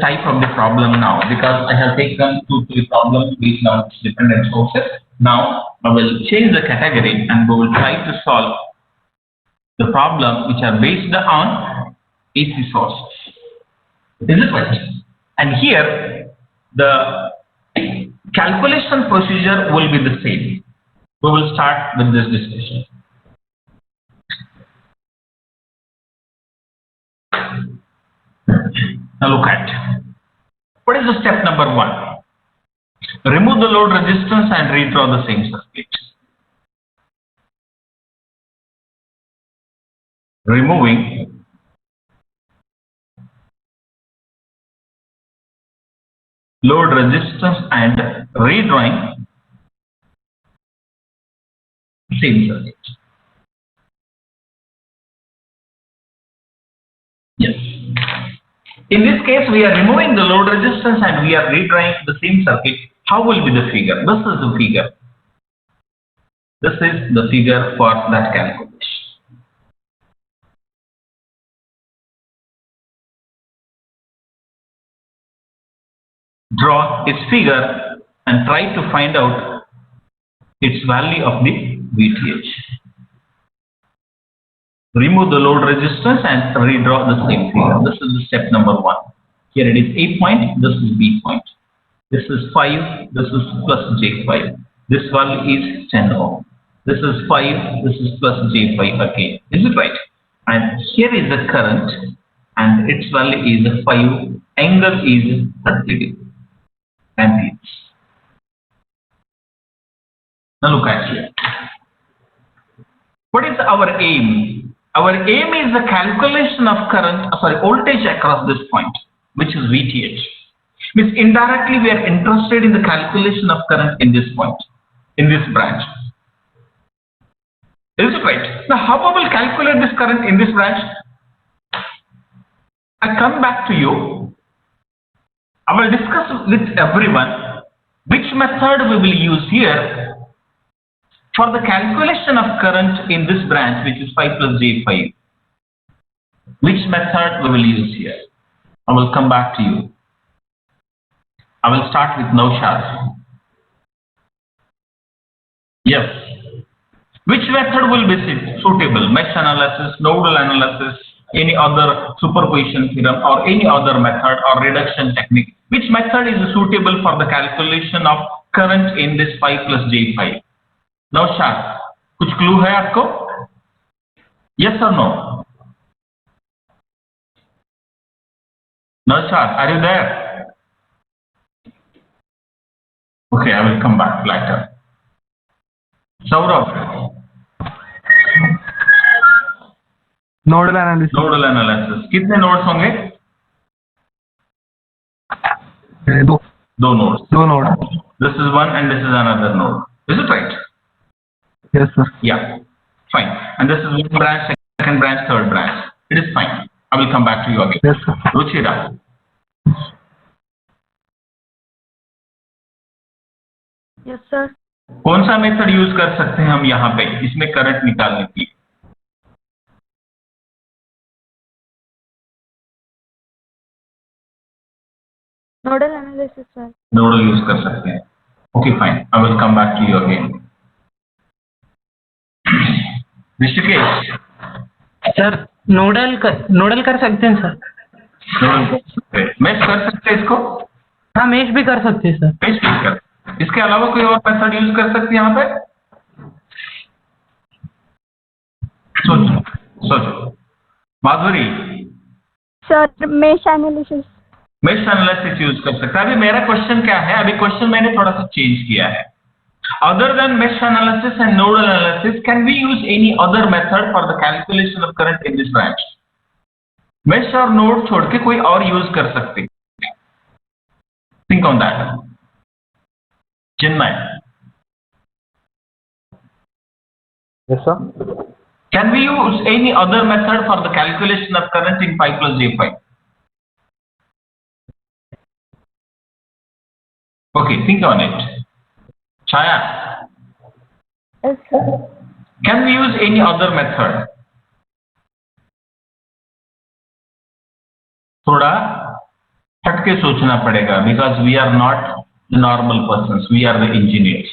type of the problem now, because I have taken 2-3 problems based on dependent sources. Now I will change the category and we will try to solve the problem which are based on AC sources. Is it right? And here the calculation procedure will be the same. We will start with this discussion. Now look at, what is the step number 1? Remove the load resistance and redraw the same circuit. Removing load resistance and redrawing same circuit. Yes. In this case, we are removing the load resistance and we are redrawing the same circuit. How will be the figure? This is the figure. This is the figure for that calculation. Draw its figure and try to find out its value of the VTH. Remove the load resistance and redraw the same figure. This is the step number 1. Here it is A point, this is B point. This is 5, this is plus J5. This value is 10 ohm. This is 5, this is plus J5 again. Is it right? And here is the current and its value is 5, angle is 30 amperes. Now look at here. What is our aim? Our aim is the calculation of voltage across this point, which is VTH. Means indirectly we are interested in the calculation of current in this point, in this branch. Is it right? Now how we will calculate this current in this branch? I come back to you. I will discuss with everyone which method we will use here for the calculation of current in this branch, which is 5 plus J5. Which method we will use here? I will come back to you. I will start with Nagnath. Yes. Which method will be suitable? Mesh analysis, nodal analysis, any other superposition theorem or any other method or reduction technique? Which method is suitable for the calculation of current in this 5 plus J5? Nagnath, कुछ clue है आपको? Yes or no? Nagnath, are you there? Okay, I will come back later. Saurabh. Nodal analysis. Nodal analysis. कितने nodes होंगे? दो nodes. दो nodes. This is one and this is another node. Is it right? Yes, sir. Yeah. Fine. And this is one branch, second branch, third branch. It is fine. I will come back to you again. Yes, sir. Ruchira. Yes, sir. कौन सा method use कर सकते हैं हम यहाँ पे इसमें current निकालने की? Nodal analysis, sir. Nodal use कर सकते हैं. Okay, fine. I will come back to you again. Rishikesh. Sir nodal कर सकते हैं सर. मेश कर सकते हैं इसको? हाँ मेश भी कर सकते हैं सर. मेश भी कर. इसके अलावा कोई और मेथड यूज कर सकते हैं यहाँ पे? सोचो. Madhuri. Sir mesh analysis. Mesh analysis use कर सकता है. अभी मेरा क्वेश्चन क्या है? अभी क्वेश्चन मैंने थोड़ा सा चेंज किया है. Other than mesh analysis and nodal analysis, can we use any other method for the calculation of current in this branch? Mesh और node छोड़ के कोई और use कर सकते. Think on that. Chinmay. Yes, sir. Can we use any other method for the calculation of current in 5 plus J5? Okay, think on it. Chaya. Yes, sir. Can we use any other method? थोड़ा हट के सोचना पड़ेगा, because we are not the normal persons, we are the engineers.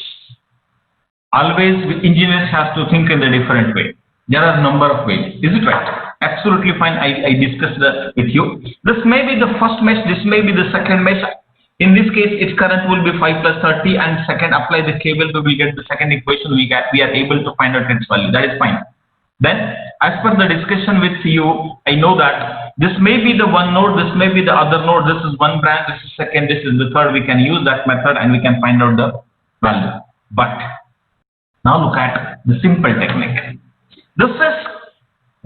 Always engineers have to think in a different way. There are a number of ways. Is it right? Absolutely fine. I discussed with you. This may be the first mesh, this may be the second mesh. In this case, its current will be 5 plus 30, and second apply the cable, we will get the second equation. We are able to find out its value. That is fine. Then, as per the discussion with you, I know that this may be the one node, this may be the other node, this is one branch, this is second, this is the third. We can use that method and we can find out the value. But now look at the simple technique. This is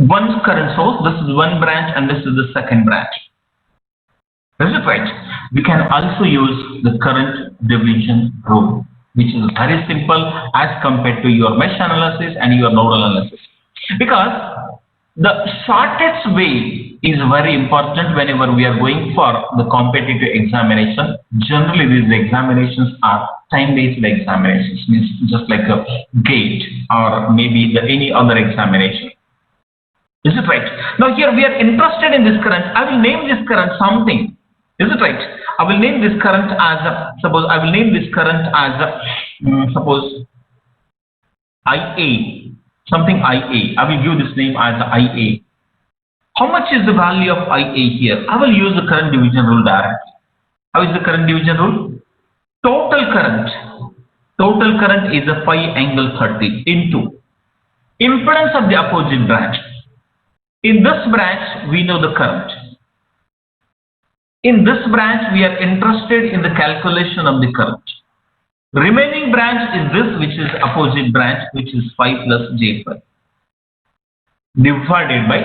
one current source, this is one branch, and this is the second branch. Is it right? We can also use the current division rule, which is very simple as compared to your mesh analysis and your nodal analysis. Because the shortest way is very important whenever we are going for the competitive examination. Generally, these examinations are time-based examinations, means just like a GATE or maybe any other examination. Is it right? Now here we are interested in this current. I will name this current something. Is it right? I will name this current as suppose I will name this current as suppose IA. Something IA. I will give this name as IA. How much is the value of IA here? I will use the current division rule directly. How is the current division rule? Total current. Total current is a 5 angle 30 into impedance of the opposite branch. In this branch, we know the current. In this branch, we are interested in the calculation of the current. Remaining branch is this, which is opposite branch, which is 5 plus J5 divided by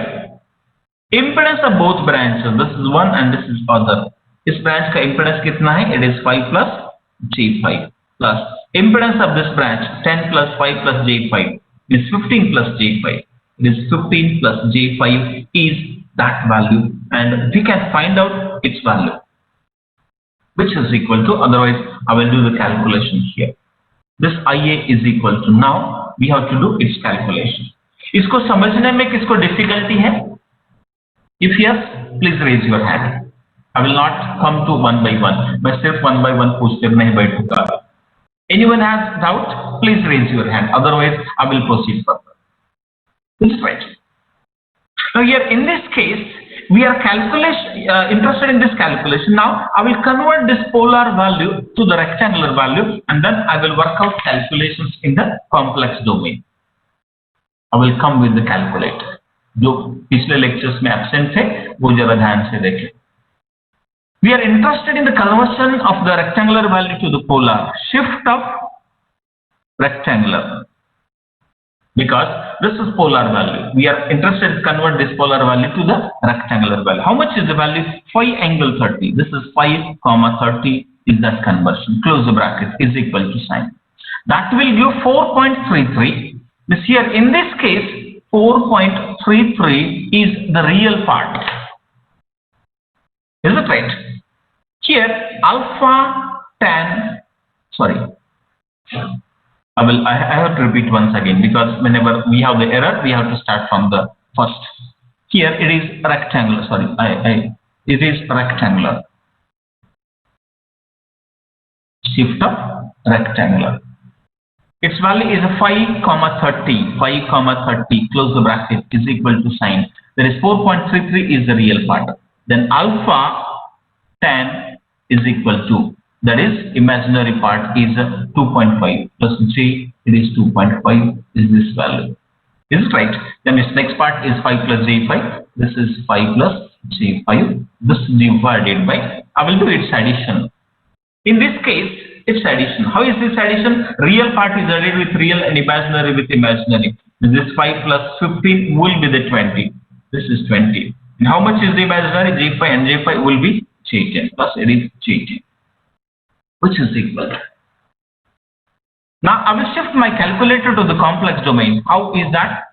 impedance of both branches. This is one and this is other. This branch का impedance कितना है? It is 5 plus J5 plus impedance of this branch 10 plus 5 plus J5 is 15 plus J5. It is 15 plus J5 is that value, and we can find out its value, which is equal to, otherwise I will do the calculation here. This IA is equal to, now we have to do its calculation. इसको समझने में किसको difficulty है? If yes, please raise your hand. I will not come to one by one. मैं सिर्फ one by one पूछते नहीं बैठूंगा. Anyone has doubt? Please raise your hand. Otherwise, I will proceed further. This is right. Now here in this case, we are interested in this calculation. Now I will convert this polar value to the rectangular value, and then I will work out calculations in the complex domain. I will come with the calculator. जो पिछले lectures में absent थे, वो जरा ध्यान से देखें. We are interested in the conversion of the rectangular value to the polar. Shift of rectangular. Because this is polar value. We are interested to convert this polar value to the rectangular value. How much is the value? 5 angle 30. This is 5 comma 30 is that conversion. Close the bracket is equal to sign. That will give 4.33. This here in this case 4.33 is the real part. Is it right? Here alpha tan, sorry. I have to repeat once again, because whenever we have the error, we have to start from the first. Here it is rectangular. Sorry, it is rectangular. Shift of rectangular. Its value is 5 comma 30. 5 comma 30. Close the bracket is equal to sign. There is 4.33 is the real part. Then alpha tan is equal to, that is imaginary part is 2.5 plus J, it is 2.5 is this value. Is it right? Then its next part is 5 plus J5. This is 5 plus J5. This divided by, I will do its addition. In this case, it's addition. How is this addition? Real part is added with real and imaginary with imaginary. This 5 plus 15 will be the 20. This is 20. And how much is the imaginary? J5 and J5 will be J10 plus it is J10. Which is equal. Now I will shift my calculator to the complex domain. How is that?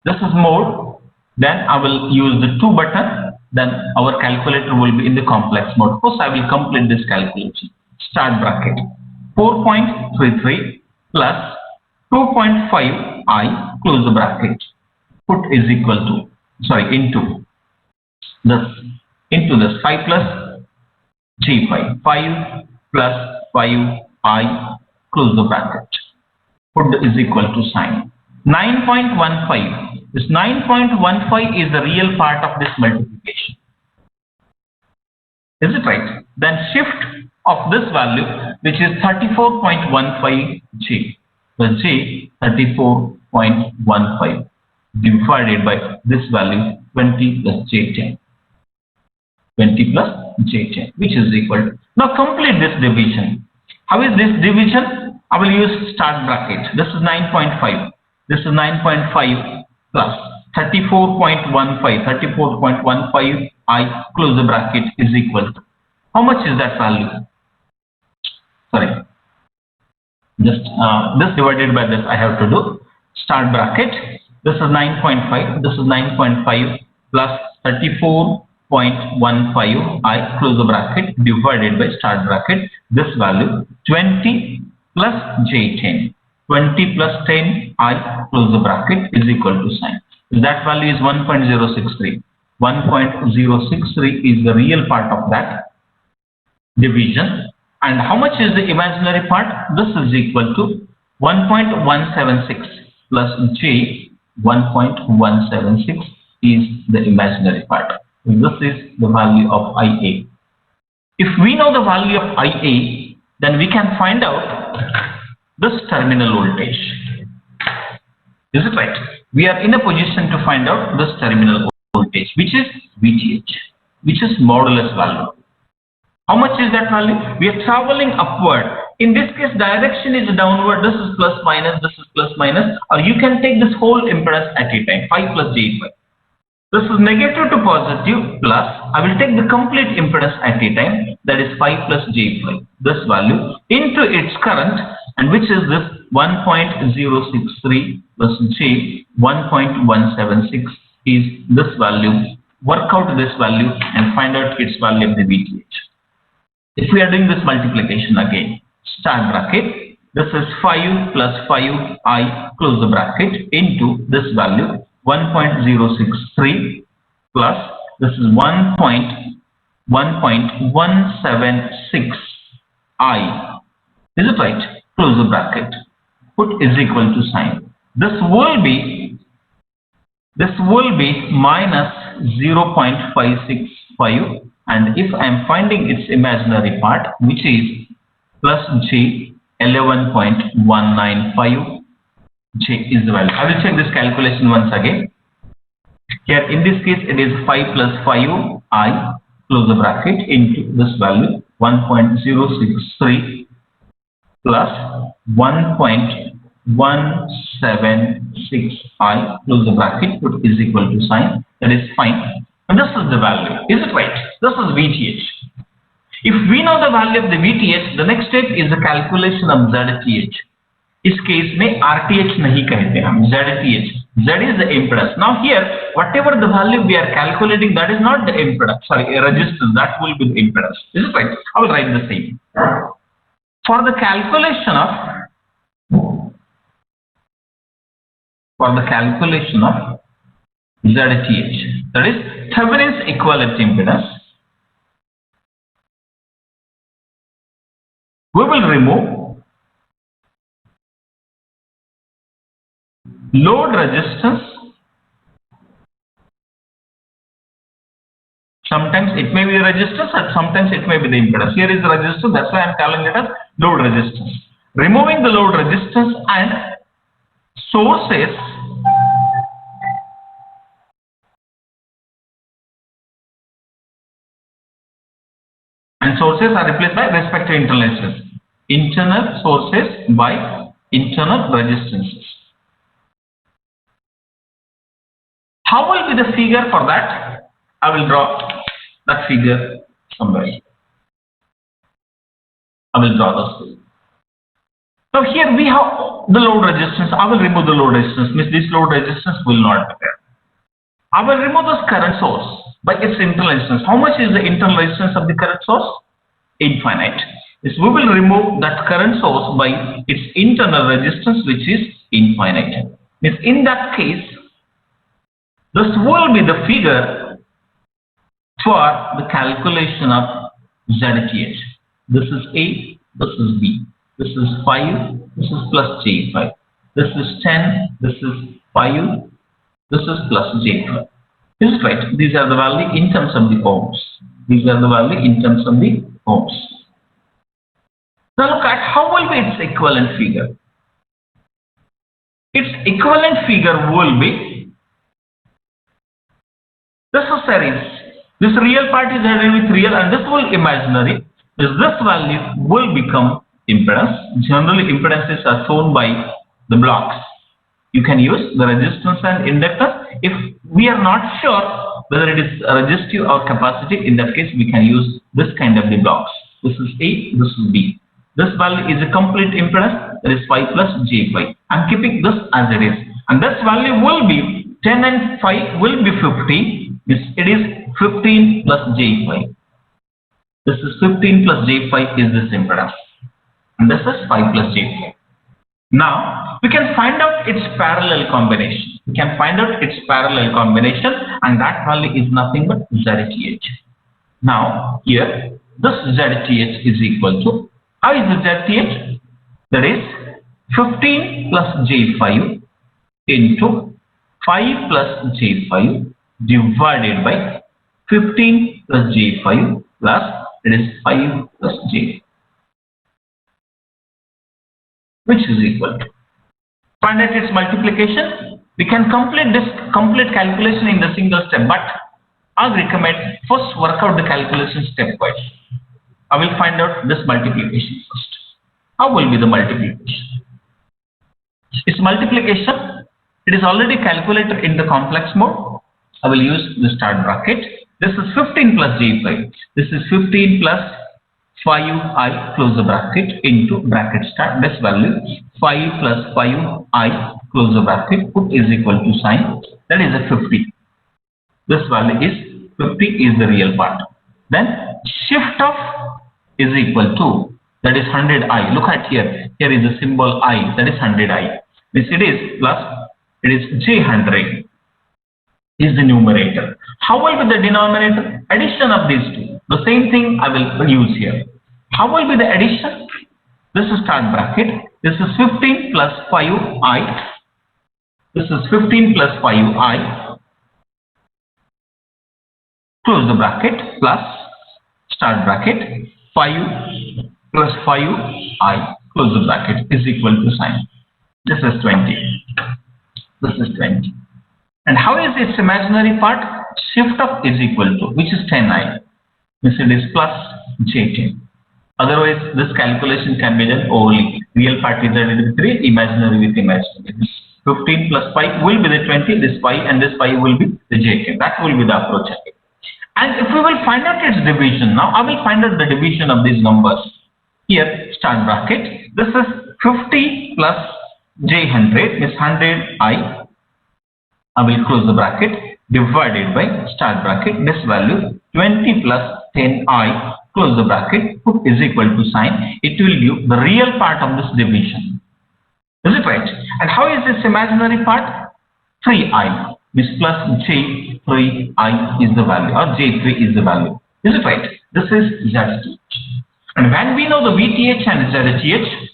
This is mode. Then I will use the 2 button. Then our calculator will be in the complex mode. First I will complete this calculation. Start bracket. 4.33 plus 2.5 I, close the bracket. Put is equal to, sorry, into this 5 plus J5. 5 plus 5I, close the bracket. Put is equal to sign. 9.15. This 9.15 is the real part of this multiplication. Is it right? Then shift of this value, which is 34.15 J. The J 34.15 divided by this value 20 plus J10. 20 plus J10, which is equal to. Now complete this division. How is this division? I will use start bracket. This is 9.5. This is 9.5 plus 34.15. 34.15 I close the bracket is equal to. How much is that value? Sorry. Just this divided by this I have to do. Start bracket. This is 9.5. This is 9.5 plus 34.15 I close the bracket divided by start bracket. This value 20 plus J10. 20 plus 10 I close the bracket is equal to sign. That value is 1.063. 1.063 is the real part of that division. And how much is the imaginary part? This is equal to 1.176 plus J. 1.176 is the imaginary part. This is the value of IA. If we know the value of IA, then we can find out this terminal voltage. Is it right? We are in a position to find out this terminal voltage, which is VTH, which is modulus value. How much is that value? We are traveling upward. In this case, direction is downward. This is plus minus. This is plus minus. Or you can take this whole impedance at a time. 5 plus J5. This is negative to positive plus. I will take the complete impedance at a time. That is 5 plus J5. This value into its current, and which is this 1.063 plus J 1.176 is this value. Work out this value and find out its value of the VTH. If we are doing this multiplication again, start bracket, this is 5 plus 5I close the bracket into this value 1.063 plus this is 1.176I. Is it right? Close the bracket. Put is equal to sign. This will be minus 0.565. And if I am finding its imaginary part, which is plus J 11.195, J is the value. I will check this calculation once again. Here in this case it is 5 plus 5I close the bracket into this value 1.063 plus 1.176I close the bracket, put is equal to sign. That is fine. And this is the value. Is it right? This is VTH. If we know the value of the VTH, the next step is the calculation of ZTH. इस case में RTH नहीं कहते हम, ZTH. Z is the impedance. Now here, whatever the value we are calculating, that is not the impedance. Sorry, a resistance. That will be the impedance. Is it right? I will write the same. For the calculation of ZTH, that is Thevenin's equivalent impedance, we will remove load resistance. Sometimes it may be the resistance and sometimes it may be the impedance. Here is the resistance, that's why I am calling it as load resistance. Removing the load resistance and sources are replaced by respective internal resistances. Internal sources by internal resistances. How will be the figure for that? I will draw that figure somewhere. I will draw this figure. Now here we have the load resistance. I will remove the load resistance. Means this load resistance will not be there. I will remove this current source by its internal resistance. How much is the internal resistance of the current source? Infinite. Yes, we will remove that current source by its internal resistance, which is infinite. Means in that case, this will be the figure for the calculation of ZTH. This is A, this is B. This is 5, this is plus J5. This is 10, this is 5, this is plus J5. Is it right? These are the value in terms of the ohms. These are the value in terms of the ohms. Now look at how will be its equivalent figure. Its equivalent figure will be this is series. This real part is added with real and this will imaginary. This value will become impedance. Generally impedances are shown by the blocks. You can use the resistance and inductance. If we are not sure whether it is resistive or capacitive, in that case we can use this kind of the blocks. This is A, this is B. This value is a complete impedance, that is 5 plus J5. I am keeping this as it is. And this value will be 10 and 5 will be 15. It is 15 plus J5. This is 15 plus J5 is this impedance. And this is 5 plus J5. Now, we can find out its parallel combination. We can find out its parallel combination and that value is nothing but ZTH. Now, here, this ZTH is equal to, how is the ZTH? That is 15 plus J5 into 5 plus J5 divided by 15 plus J5 plus it is 5 plus J, which is equal to. Find out its multiplication. We can complete this calculation in the single step, but I recommend first work out the calculation stepwise. I will find out this multiplication first. How will be the multiplication? Its multiplication, it is already calculated in the complex mode. I will use the start bracket. This is 15 plus J5. This is 15 plus 5I close the bracket into bracket start. This value 5 plus 5I close the bracket put is equal to sign. That is a 50. This value is 50 is the real part. Then shift of is equal to, that is 100I. Look at here. Here is the symbol I, that is 100I. This it is plus, it is J100 is the numerator. How will be the denominator? Addition of these two. The same thing I will use here. How will be the addition? This is start bracket. This is 15 plus 5I. This is 15 plus 5I. Close the bracket plus start bracket 5 plus 5I close the bracket is equal to sign. This is 20. This is 20. And how is its imaginary part? Shift of is equal to, which is 10I. This it is plus J10. Otherwise, this calculation can be done orally. Real part is added with 3, imaginary with imaginary. This 15 plus 5 will be the 20, this 5 and this 5 will be the J10. That will be the approach. And if we will find out its division, now I will find out the division of these numbers. Here, start bracket. This is 50 plus J100 is 100I. I will close the bracket divided by start bracket. This value 20 plus 10I close the bracket put is equal to sign. It will give the real part of this division. Is it right? And how is this imaginary part? 3I. This plus J3I is the value or J3 is the value. Is it right? This is ZTH. And when we know the VTH and ZTH,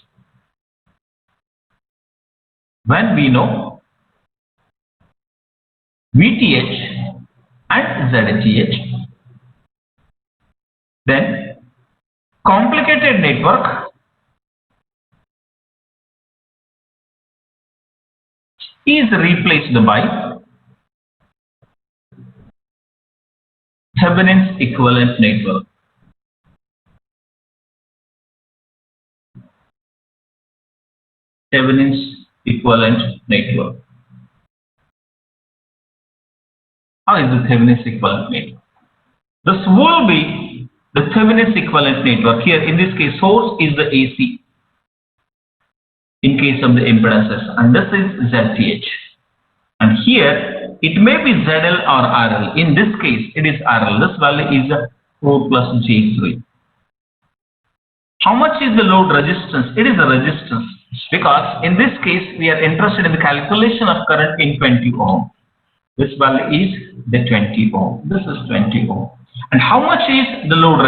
when we know VTH and ZTH, then complicated network is replaced by Thevenin's equivalent network. Thevenin's equivalent network. How is the Thevenin's equivalent network? This will be the Thevenin's equivalent network. Here in this case, source is the AC in case of the impedances, and this is ZTH. And here it may be ZL or RL. In this case, it is RL. This value is 4 plus J3. How much is the load resistance? It is the resistance, because in this case we are interested in the calculation of current in 20 ohm. This value is the 20 ohm. This is 20 ohm. And how much is the load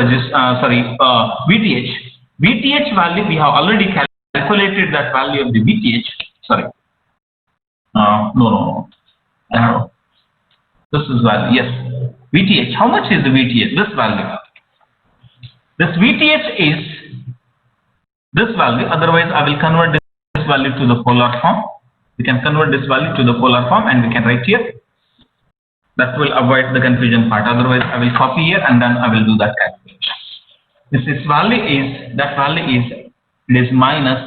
VTH? VTH value, we have already calculated that value of the VTH. Sorry. No. This is value. Yes. VTH. How much is the VTH? This value. This VTH is this value. Otherwise, I will convert this value to the polar form. We can convert this value to the polar form and we can write here. That will avoid the confusion part. Otherwise, I will copy here and then I will do that calculation. This is value is minus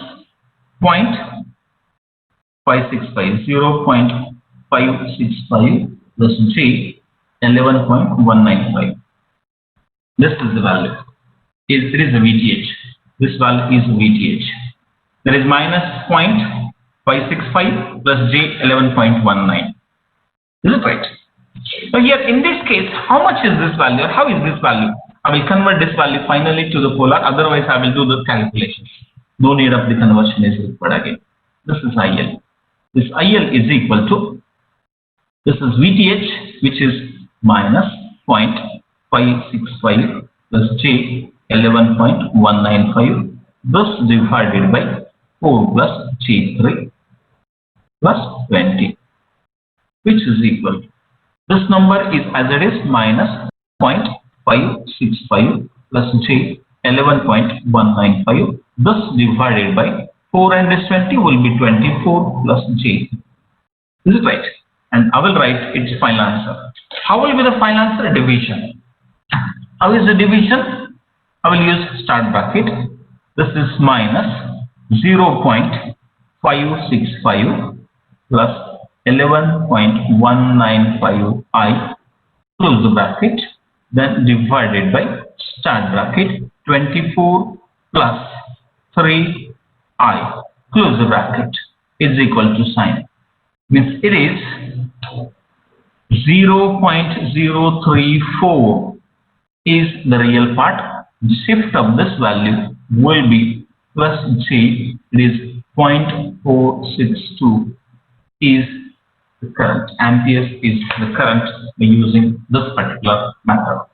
0.565, 0.565 plus J 11.195. This is the value. It is a VTH. This value is VTH. There is minus 0.565 plus J 11.19. Is it right? So here in this case, how much is this value or how is this value? I will convert this value finally to the polar, otherwise I will do the calculations. No need of the conversion is required again. This is IL. This IL is equal to, this is VTH, which is minus 0.565 plus J 11.195. This divided by 4 plus J3 plus 20, which is equal to, this number is as it is minus 0.565 plus J 11.195. This divided by 4 and this 20 will be 24 plus J. Is it right? And I will write its final answer. How will be the final answer? Division. How is the division? I will use start bracket. This is minus 0.565 plus 11.195i, close the bracket, then divided by start bracket 24 plus 3i, close the bracket, is equal to sign. Means it is 0.034 is the real part. The shift of this value will be plus J, it is 0.462 is the current. Amperes is the current by using this particular method.